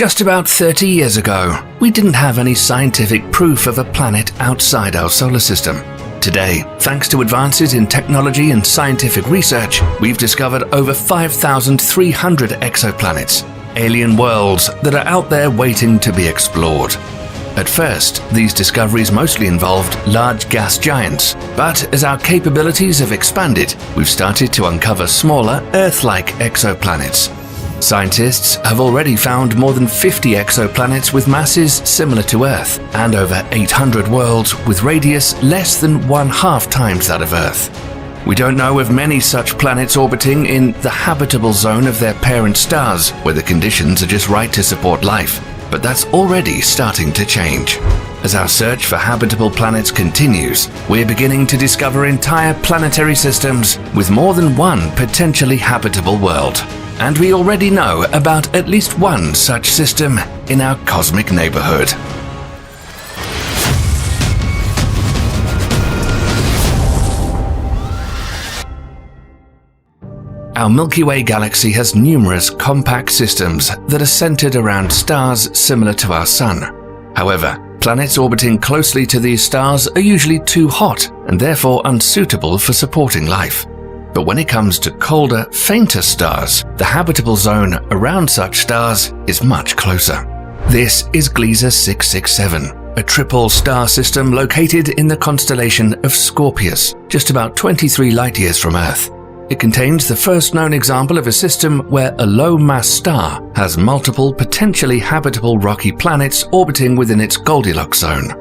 Just about 30 years ago, we didn't have any scientific proof of a planet outside our solar system. Today, thanks to advances in technology and scientific research, we've discovered over 5,300 exoplanets, alien worlds that are out there waiting to be explored. At first, these discoveries mostly involved large gas giants, but as our capabilities have expanded, we've started to uncover smaller, Earth-like exoplanets. Scientists have already found more than 50 exoplanets with masses similar to Earth, and over 800 worlds with radius less than 1/2 times that of Earth. We don't know of many such planets orbiting in the habitable zone of their parent stars, where the conditions are just right to support life, but that's already starting to change. As our search for habitable planets continues, we're beginning to discover entire planetary systems with more than one potentially habitable world. And we already know about at least one such system in our cosmic neighborhood. Our Milky Way galaxy has numerous compact systems that are centered around stars similar to our Sun. However, planets orbiting closely to these stars are usually too hot and therefore unsuitable for supporting life. But when it comes to colder, fainter stars, the habitable zone around such stars is much closer. This is Gliese 667, a triple star system located in the constellation of Scorpius, just about 23 light-years from Earth. It contains the first known example of a system where a low-mass star has multiple potentially habitable rocky planets orbiting within its Goldilocks zone.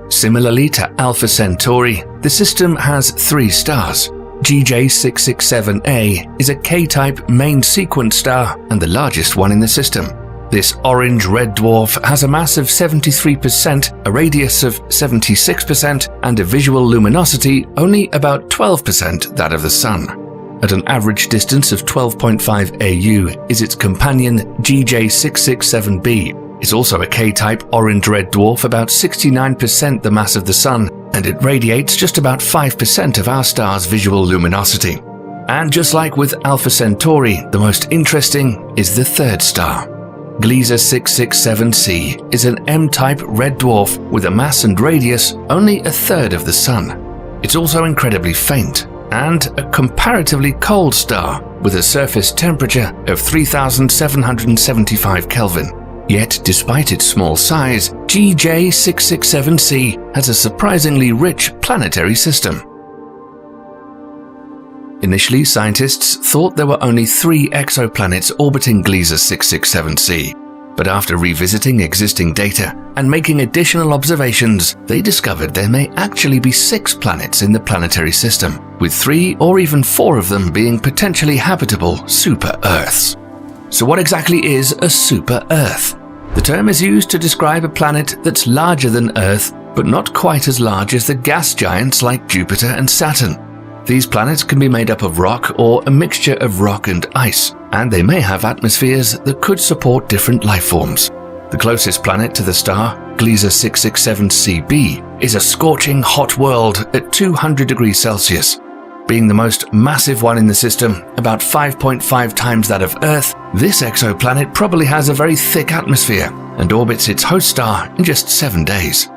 Similarly to Alpha Centauri, the system has 3 stars. GJ667a is a K-type main sequence star and the largest one in the system. This orange red dwarf has a mass of 73%, a radius of 76%, and a visual luminosity only about 12% that of the Sun. At an average distance of 12.5 AU is its companion GJ667b. It's also a K-type orange-red dwarf, about 69% the mass of the Sun, and it radiates just about 5% of our star's visual luminosity. And just like with Alpha Centauri, the most interesting is the third star. Gliese 667c is an M-type red dwarf with a mass and radius only a third of the Sun. It's also incredibly faint, and a comparatively cold star with a surface temperature of 3,775 Kelvin. Yet, despite its small size, GJ667c has a surprisingly rich planetary system. Initially, scientists thought there were only 3 exoplanets orbiting Gliese 667c, but after revisiting existing data and making additional observations, they discovered there may actually be 6 planets in the planetary system, with 3 or even 4 of them being potentially habitable super-Earths. So what exactly is a super-Earth? The term is used to describe a planet that's larger than Earth, but not quite as large as the gas giants like Jupiter and Saturn. These planets can be made up of rock or a mixture of rock and ice, and they may have atmospheres that could support different life forms. The closest planet to the star, Gliese 667cb, is a scorching hot world at 200 degrees Celsius. Being the most massive one in the system, about 5.5 times that of Earth, this exoplanet probably has a very thick atmosphere and orbits its host star in just 7 days.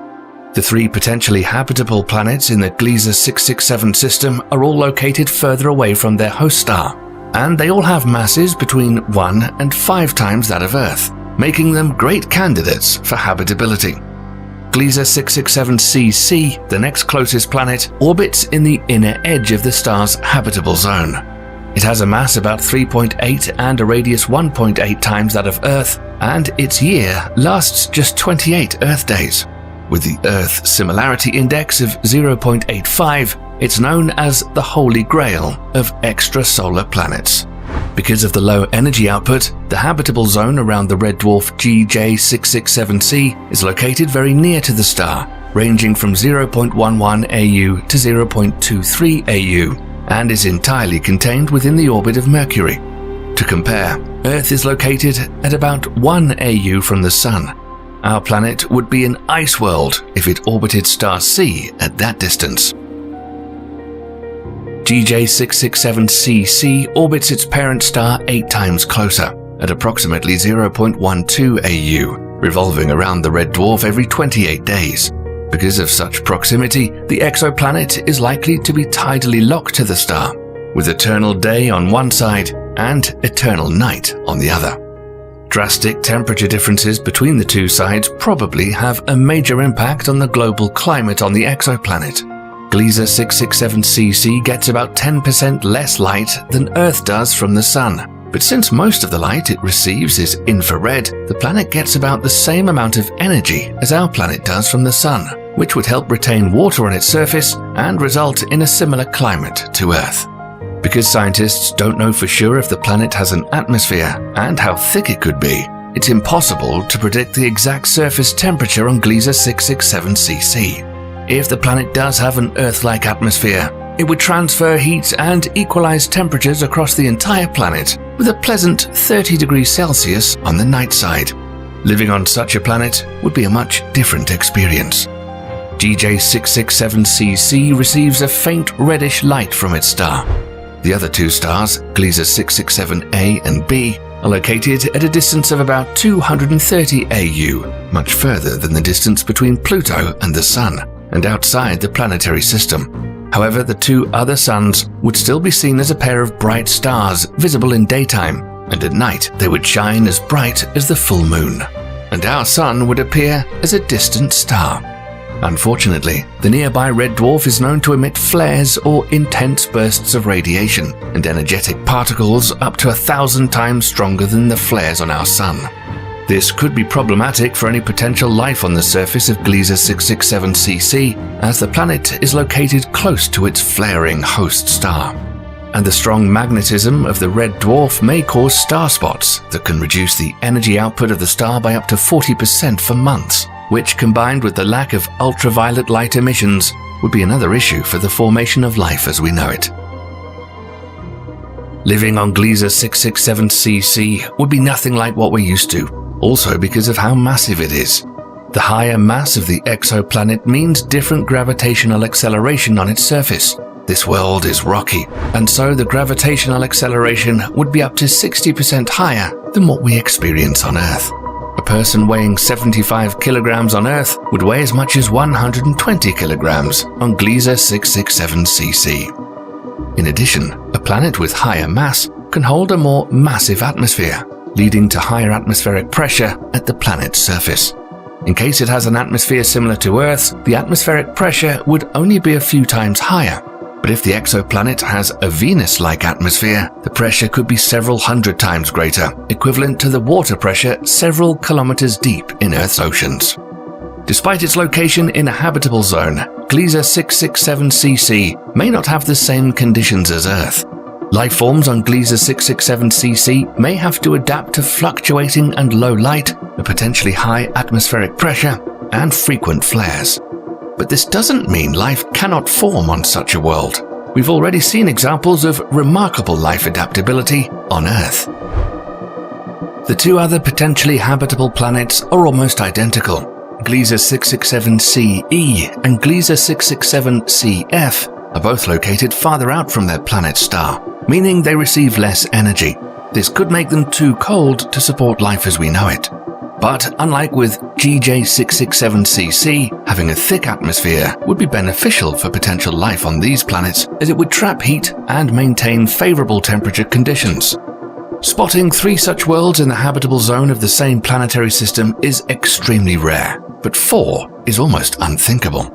The 3 potentially habitable planets in the Gliese 667 system are all located further away from their host star, and they all have masses between 1 and 5 times that of Earth, making them great candidates for habitability. Gliese 667cc, the next closest planet, orbits in the inner edge of the star's habitable zone. It has a mass about 3.8 and a radius 1.8 times that of Earth, and its year lasts just 28 Earth days. With the Earth Similarity Index of 0.85, it's known as the Holy Grail of extrasolar planets. Because of the low energy output, the habitable zone around the red dwarf GJ667c is located very near to the star, ranging from 0.11 AU to 0.23 AU, and is entirely contained within the orbit of Mercury. To compare, Earth is located at about 1 AU from the Sun. Our planet would be an ice world if it orbited star C at that distance. GJ667cc orbits its parent star 8 times closer. at approximately 0.12 AU, revolving around the red dwarf every 28 days. Because of such proximity, the exoplanet is likely to be tidally locked to the star, with eternal day on one side and eternal night on the other. Drastic temperature differences between the two sides probably have a major impact on the global climate on the exoplanet. Gliese 667cc gets about 10% less light than Earth does from the Sun. But since most of the light it receives is infrared, the planet gets about the same amount of energy as our planet does from the Sun, which would help retain water on its surface and result in a similar climate to Earth. Because scientists don't know for sure if the planet has an atmosphere and how thick it could be, it's impossible to predict the exact surface temperature on Gliese 667cc. If the planet does have an Earth-like atmosphere, it would transfer heat and equalize temperatures across the entire planet with a pleasant 30 degrees Celsius on the night side. Living on such a planet would be a much different experience. GJ667cc receives a faint reddish light from its star. The other two stars, Gliese 667a and b, are located at a distance of about 230 AU, much further than the distance between Pluto and the Sun, and outside the planetary system. However, the two other suns would still be seen as a pair of bright stars visible in daytime, and at night they would shine as bright as the full moon, and our Sun would appear as a distant star. Unfortunately, the nearby red dwarf is known to emit flares or intense bursts of radiation and energetic particles up to 1,000 times stronger than the flares on our Sun. This could be problematic for any potential life on the surface of Gliese 667cc, as the planet is located close to its flaring host star. And the strong magnetism of the red dwarf may cause star spots that can reduce the energy output of the star by up to 40% for months, which, combined with the lack of ultraviolet light emissions, would be another issue for the formation of life as we know it. Living on Gliese 667cc would be nothing like what we're used to, also because of how massive it is. The higher mass of the exoplanet means different gravitational acceleration on its surface. This world is rocky, and so the gravitational acceleration would be up to 60% higher than what we experience on Earth. A person weighing 75 kilograms on Earth would weigh as much as 120 kilograms on Gliese 667cc. In addition, a planet with higher mass can hold a more massive atmosphere, leading to higher atmospheric pressure at the planet's surface. In case it has an atmosphere similar to Earth's, the atmospheric pressure would only be a few times higher. But if the exoplanet has a Venus-like atmosphere, the pressure could be several hundred times greater, equivalent to the water pressure several kilometers deep in Earth's oceans. Despite its location in a habitable zone, Gliese 667cc may not have the same conditions as Earth. Life forms on Gliese 667cc may have to adapt to fluctuating and low light, a potentially high atmospheric pressure, and frequent flares. But this doesn't mean life cannot form on such a world. We've already seen examples of remarkable life adaptability on Earth. The two other potentially habitable planets are almost identical. Gliese 667ce and Gliese 667cf are both located farther out from their planet star, meaning they receive less energy. This could make them too cold to support life as we know it. But unlike with GJ667cc, having a thick atmosphere would be beneficial for potential life on these planets, as it would trap heat and maintain favorable temperature conditions. Spotting 3 such worlds in the habitable zone of the same planetary system is extremely rare, but 4 is almost unthinkable.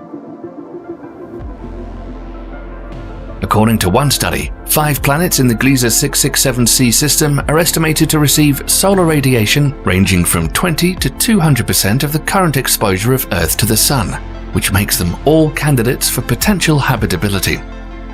According to one study, 5 planets in the Gliese 667c system are estimated to receive solar radiation ranging from 20 to 200% of the current exposure of Earth to the Sun, which makes them all candidates for potential habitability.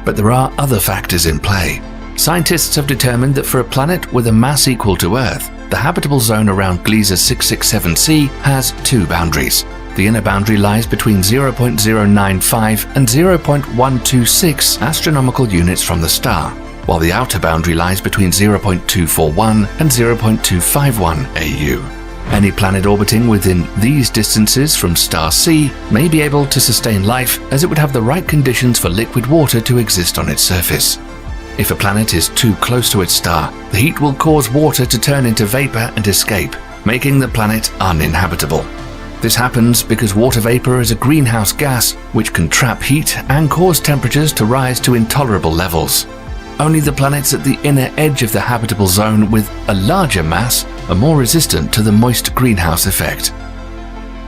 But there are other factors in play. Scientists have determined that for a planet with a mass equal to Earth, the habitable zone around Gliese 667c has 2 boundaries. The inner boundary lies between 0.095 and 0.126 astronomical units from the star, while the outer boundary lies between 0.241 and 0.251 AU. Any planet orbiting within these distances from star C may be able to sustain life, as it would have the right conditions for liquid water to exist on its surface. If a planet is too close to its star, the heat will cause water to turn into vapor and escape, making the planet uninhabitable. This happens because water vapor is a greenhouse gas which can trap heat and cause temperatures to rise to intolerable levels. Only the planets at the inner edge of the habitable zone with a larger mass are more resistant to the moist greenhouse effect.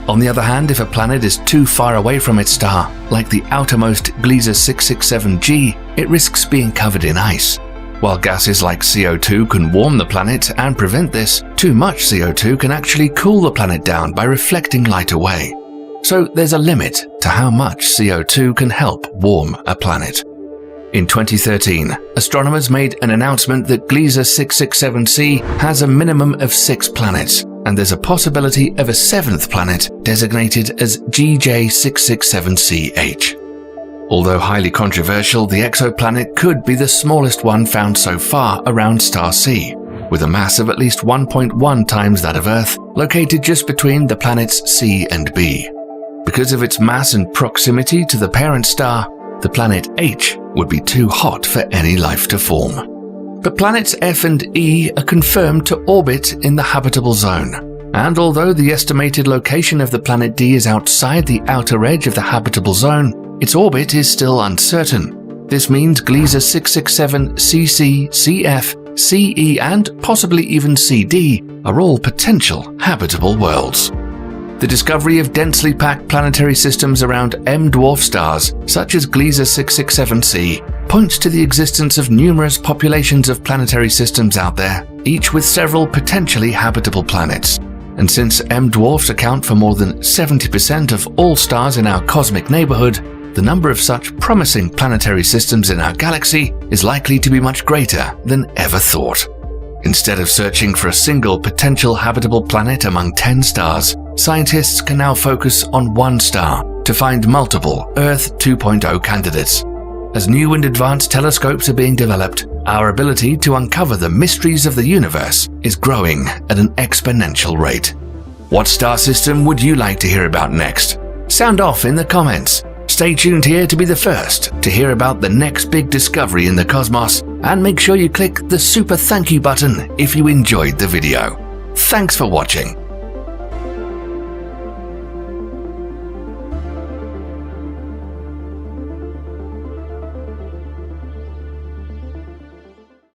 On the other hand, if a planet is too far away from its star, like the outermost Gliese 667G, it risks being covered in ice. While gases like CO2 can warm the planet and prevent this, too much CO2 can actually cool the planet down by reflecting light away. So there's a limit to how much CO2 can help warm a planet. In 2013, astronomers made an announcement that Gliese 667c has a minimum of 6 planets, and there's a possibility of a 7th planet designated as GJ667CH. Although highly controversial, the exoplanet could be the smallest one found so far around star C, with a mass of at least 1.1 times that of Earth, located just between the planets C and B. Because of its mass and proximity to the parent star, the planet H would be too hot for any life to form. But planets F and E are confirmed to orbit in the habitable zone. And although the estimated location of the planet D is outside the outer edge of the habitable zone, its orbit is still uncertain. This means Gliese 667 CC, CF, CE, and possibly even CD are all potential habitable worlds. The discovery of densely packed planetary systems around M-dwarf stars, such as Gliese 667c, points to the existence of numerous populations of planetary systems out there, each with several potentially habitable planets. And since M-dwarfs account for more than 70% of all stars in our cosmic neighborhood, the number of such promising planetary systems in our galaxy is likely to be much greater than ever thought. Instead of searching for a single potential habitable planet among 10 stars, scientists can now focus on one star to find multiple Earth 2.0 candidates. As new and advanced telescopes are being developed, our ability to uncover the mysteries of the universe is growing at an exponential rate. What star system would you like to hear about next? Sound off in the comments. Stay tuned here to be the first to hear about the next big discovery in the cosmos, and make sure you click the super thank you button if you enjoyed the video. Thanks for watching.